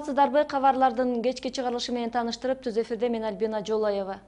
Саламатсыздарбы, кабарлардын кечки чыгарылышы менен тааныштырып, түз эфирде мен Альбина Жолаева.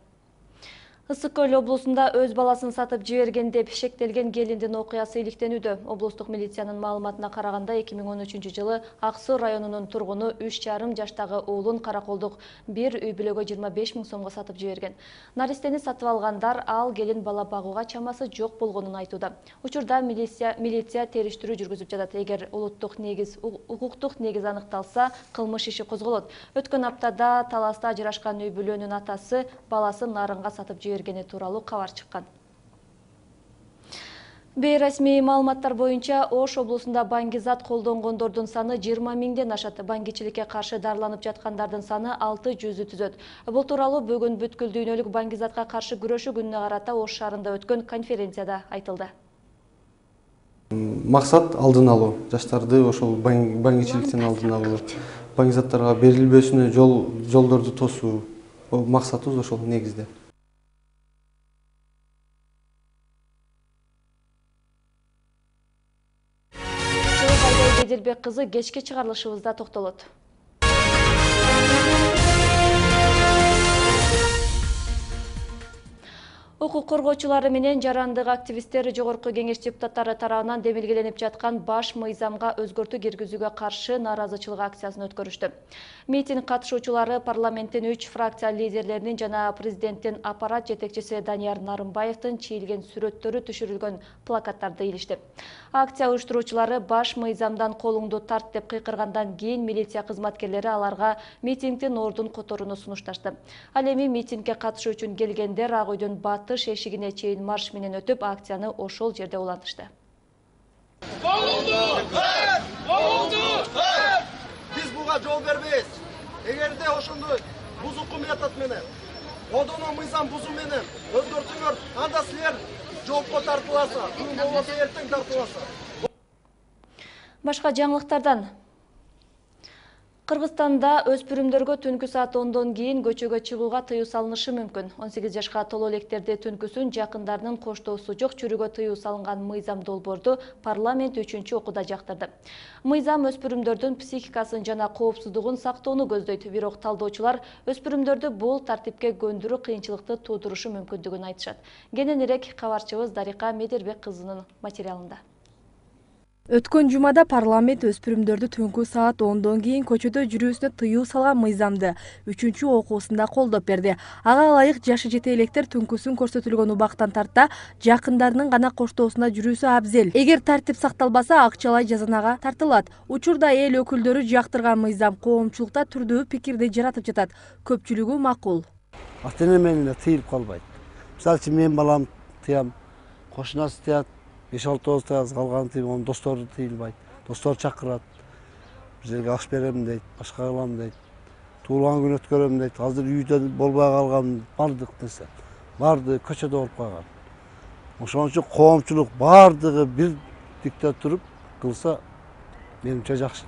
Ысык Көл облусунда өз баласын сатып жиберген деп шектелген келиндин окуясы иликтенүүдө. Облустук милициянын маалыматына караганда 2013 жылы Ак Суу районунун тургуну 3,5 жаштагы уулун караколдук бир үй бүлөгө 25 000 сомго сатып жиберген. Наристени сатып алгандар ал келин бала багууга чамасы жок болгонун айтууда. Учурда милиция териштирүү жүргүзүп жатат. Эгер укуктук негиз аныкталса, кылмыш иши козголот. Өткөн аптада Таласта ажырашкан үй бүлөнүн атасы баласын нарынга сатып жибергени тууралуу кабар чыккан. Бейресмий маалыматтар боюнча Ош облусунда баңгизат колдонгондордун саны 20 000ден ашат. Баңгичиликке каршы дарыланып жаткандардын саны 600 түзөт. Бул тууралуу бүгүн бүткүл дүйнөлүк баңгизатка каршы күрөшүү күнүнө карата Ош шаарында өткөн конференцияда айтылды. Максат алдын алуу, жаштарды ошол баңгичиликтен алдын алуу, баңгизаттарга берилбөсүнө жолдорду тосуу. Максатыбыз ошол негизде. Эдилбек кызы кечки чыгарылышыбызда токтолот. Укук коргоочулары менен жарандык активисттер жогорку кеңеш депутаттары тарабынан демилгеленип жаткан баш мыйзамга өзгөртүү киргизүүгө каршы нааразычылык акциясын өткөрүштү. Митинг катышуучулары парламенттин 3 фракция лидерлеринин жана президенттин аппарат жетекчиси Данияр Нарымбаевдин чийилген сүрөттөрү түшүрүлгөн плакаттарды илишти. Акция уюштуруучулары баш мыйзамдан колуңду тарт деп кыйкыргандан кийин милиция кызматкерлери аларга митингдин ордун которууну сунушташты. Ал эми митингге катышуу үчүн келгендер ак үйдүн батыш эшигине чейин марш менен өтүп, акцияны ошол жерде улантышты. Биз буга жол бербейбиз. Эгерде ошондой бузуку метод менен, одоно мыйзам бузуу менен өзгөртүңөр, анда силер жоопко тартыласыздар. Бүгүн болбосо эртең тартыласыздар. Башка жаңылыктардан. Кыргызстанда өспүрүмдөргө түнкү саат 10дон кийин көчөгө чыгууга тыюу салынышы мүмкүн. 18 жашка толуу электерди түнкүсүн жакындарынын коштоосу жок жүрүүгө тыюу салынган мыйзам долбоорду парламент 3-чү окууда жактырды. Мыйзам өспүрүмдөрдүн психикасын жана коопсуздугун сактоону көздөйт. Бирок талдоочулар өспүрүмдөрдү бул тартипке көндүрүү кыйынчылыкты туудурушу мүмкүндүгүн айтышат. Кененирээк кабарчыбыз Дарика Медербек кызынын материалында. Өткөн жумада парламент өспүрүмдөрдү түнкү саат 10дон кийин көчөдө жүрүүсүнө тыюу салган мыйзамды 3-чү окуусунда колдоп берди. Ага ылайык жашы жете электер түнкүсүн көрсөтүлгөн убактан тарта жакындарынын гана коштоосунда жүрүүсү абзел. Эгер тартип сакталбаса, акчалай жазанага тартылат. Учурда эл өкүлдөрү жактырган мыйзам коомчулукта түрдүү пикирди жаратып жатат. Көпчүлүгү макул. Ата-эне менен тыйылып калбайт. Мисалы үчүн мен балам тыям, кошунасы тыят. 5-6 тыяз калган тыйып, онун достору тыйылбайт. Достор чакырат. Бизерге аш берем дейт, башка кылам дейт. Туулган күн өткөрөм дейт. Азыр үйдө болбой калган бардык нерсе. Бардыгы көчөдө болуп калган. Ошон үчүн коомчулук бардыгы бирдикте туруп кылса, менимче жакшы.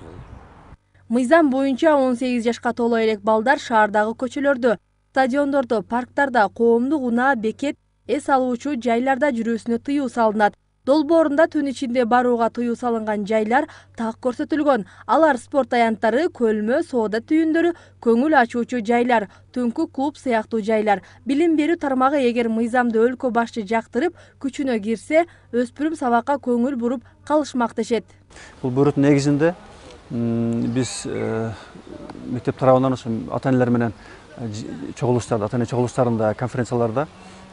Мыйзам боюнча 18 жашка толо элек балдар шаардагы көчөлөрдө, стадиондордо, парктарда, коомдук унаа, бекет, эс алуучу жайларда жүрүүсүнө тыюу салынат. Долбоорунда түн ичинде барууга тыюу салынган жайлар так көрсөтүлгөн. Алар спорт аянттары, көлмө, соода түйүндөрү, көңүл ачуучу жайлар, түнкү клуб сыяктуу жайлар. Билим берүү тармагы эгер мыйзамды өлкө башчы жактырып, күчүнө кирсе, өспүрүм сабакка көңүл буруп калышмак дешет. Бул бөрөт негизинде биз мектеп тарабынан ата-энелер менен чогулуштарда, ата-эне чогулуштарында, конференцияларда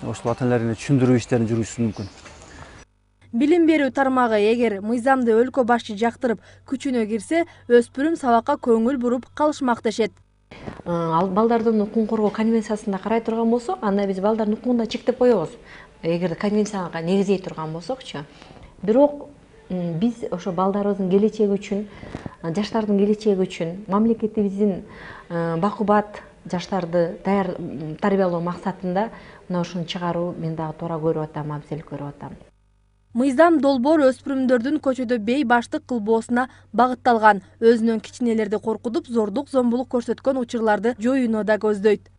ошол ата-энелерге түшүндүрүү иштерин жүргүзүшү мүмкүн. Билим берүү тармагы эгер мыйзамды өлкө башчы жактырып күчүнө кирсе, өспүрүм сабакка көңүл буруп калышмак дешет. Ал балдардын укугун коргоо конвенциясында карай турган болсок, анда биз балдардын укугунда чектеп коебуз. Эгер конвенцияга негиздей турган болсокчу. Бирок биз ошо балдарыбыздын келечеги үчүн, жаштардын келечеги үчүн, мамлекетибиздин бакубат жаштарды тарбиялоо максатында мына ушуну чыгаруу мен дагы туура көрүп атам, абзел көрүп атам. Мыйзам долбоор өспүрүмдөрдүн көчөдө бей баштык кылбоосуна багытталган. Өзүнөн кичинелерди коркутуп, зордук, зомбулук көрсөткөн учурларды жоюуну да көздөйт.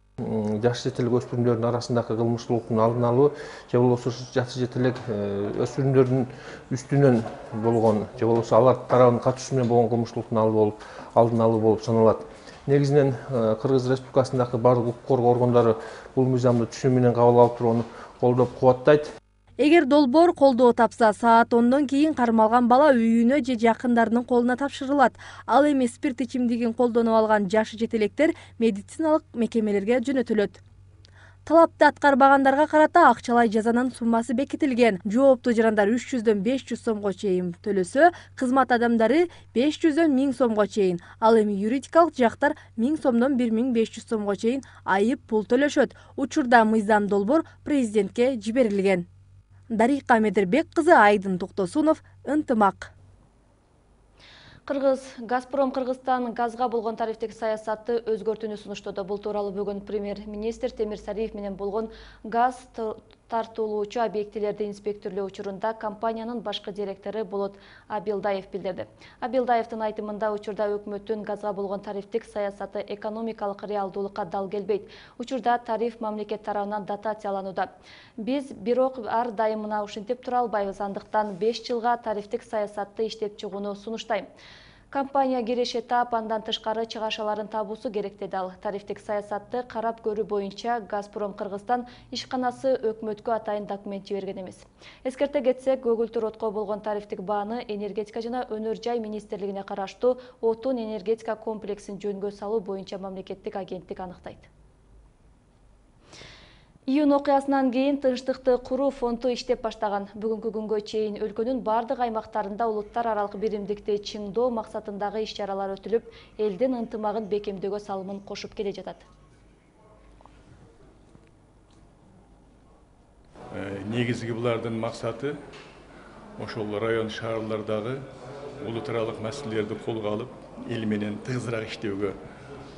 Жаш жетелик өспүрүмдөрдүн арасындагы кылмыштуулуктун алдын алуу, же болбосо жаш жетелик өспүрүмдөрдүн үстүнөн болгон, же болбосо алар тарабынын катышуусу менен болгон кылмыштуулуктун алдын алуу болуп саналат. негизинен Кыргыз Республикасындагы барлык укук коргоо органдары бул мыйзамды түшүнүү менен кабыл алып туруп, аны колдоп кубаттайт. Эгер долбоор колдоо тапса, саат 10дон кийин кармалган бала үйүнө же жакындарынын колуна тапшырылат. Ал эми спирт ичимдигин колдонуп алган жашы жетелектер медициналык мекемелерге жөнөтүлөт. Талапты аткарбагандарга карата акчалай жазанын суммасы бекитилген. Жооптуу жарандар 300дөн 500 сомго чейин төлөсө, кызмат адамдары 500дөн 1000 сомго чейин, ал эми юридикалык жактар 1000 сомдон 1500 сомго чейин айып пул төлөшөт. Учурда мыйзам долбоор президентке жиберилген. Дарика Медербек кызы, Айдын Токтосунов, Ынтымак. Кыргыз Газпром Кыргызстан газга болгон тарифтик саясатты өзгөртүүнү сунуштоодо. Бул тууралуу бүгүн премьер-министр Темир Сариев менен болгон газ тартуулуучу объектилерди инспекторлоо учурунда компаниянын башкы директору Болот Абилдаев билдирди. Абилдаевдин айтымында учурда өкмөттүн газга болгон тарифтик саясаты экономикалык реалдуулукка дал келбейт. Учурда тариф мамлекет тарабынан дотацияланууда. Биз бирок ар дайым мына ушинтип тура албайбыз. Андыктан 5 жылга тарифтик саясатты иштеп чыгууну сунуштайм. Компания киреше таап, андан тышкары чыгашаларын табуусу керек деди ал. Тарифтик саясатты карап көрүү боюнча Газпром Кыргызстан ишканасы өкмөткө атайын документ жиберген эмес. Эскерте кетсек, көгүлтүр отко болгон тарифтик бааны энергетика жана өнөр жай министрлигине караштуу отун энергетика комплексин жөнгө салуу боюнча мамлекеттик агенттик аныктайт. Июнь окуясынан кийин тынчтыкты куруу фонду иштеп баштаган. Бүгүнкү күнгө чейин өлкөнүн бардык аймактарында улуттар аралык биримдикти чыңдоо максатындагы иш-чаралар өтүлүп, элдин ынтымагын бекемдөөгө салымын кошуп келе жатат. Негизги булардын максаты ошол район шаарлардагы улуттар аралык маселелерди колго алып, эл менен тыгызыраак иштөөгө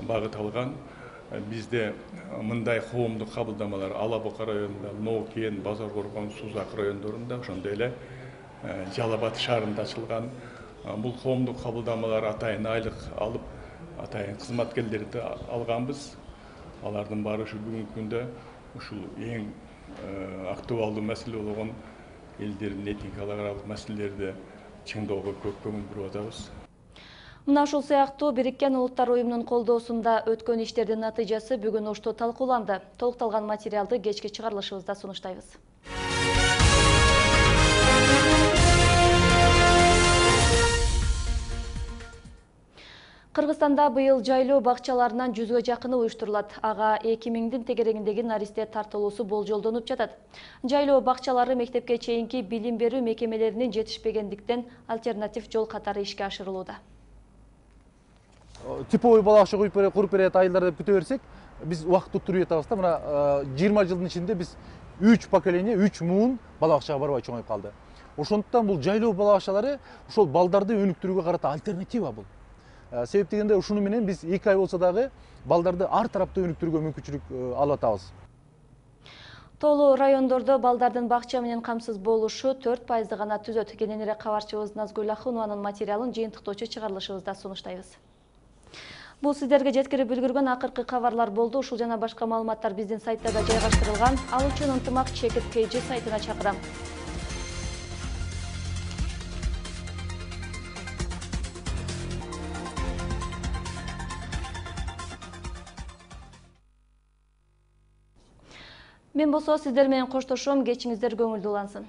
багыт алган. Бизде мындай коомдук кабылдамалар Ала-Бока районунда, Ноокeen, Базар Коргон, Сузак райондорунда, ошондой эле Жалал Абад шаарында ачылган. Бул коомдук кабылдамалар атайын айлык алып, атайын кызматкерлерди алганбыз. Алардын баары ушу бүгүнкү күндө ушул эң актуалдуу маселе болгон элдердин этникалык аралык маселелерди чыңдоого көп көңүл буруп атабыз. Мына ушул сыяктуу Бириккен Улуттар уюмунун колдоосунда өткөн иштердин натыйжасы бүгүн Ошто талкууланды. Толукталган материалды кечки чыгарылышыбызда сунуштайбыз. Кыргызстанда быйыл жайлоо бакчаларынан 100га жакыны уюштурулат. Ага 2000дин тегерегиндеги наристе тартылуусу болжолдонуп жатат. Жайлоо бакчалары мектепке чейинки билим берүү мекемелеринин жетишпегендиктен альтернатив жол катары ишке ашырылууда. Типовой балакча куруп берет айылдар деп күтө берсек, биз убакыт туруп жатабыз да. Мына 20 жылдын ичинде биз 3 поколение, 3 муун балакчага барбай чоңоюп калды. Ошондуктан бул жайлоо балакчалары ошол балдарды өнүктүрүүгө карата альтернатива бул. Себеп дегенде ушуну менен биз 2 ай болсо дагы балдарды ар тараптуу өнүктүрүүгө мүмкүнчүлүк алып атабыз. Тоолуу райондордо балдардын бакча менен камсыз болушу 4% гана түзөт. Кененирээк кабарчыбыз Назгүл Ахунованын материалын жыйынтыктоочу чыгарылышыбызда сунуштайбыз. Бул сиздерге жеткирип үлгүргөн акыркы кабарлар болду. Ушул жана башка маалыматтар биздин сайтта да жайгаштырылган. Ал үчүн Ынтымак Чекит KG сайтына чакырам. Мен болсо сиздер менен коштошом. Кечиңиздер көңүлдүү улансын.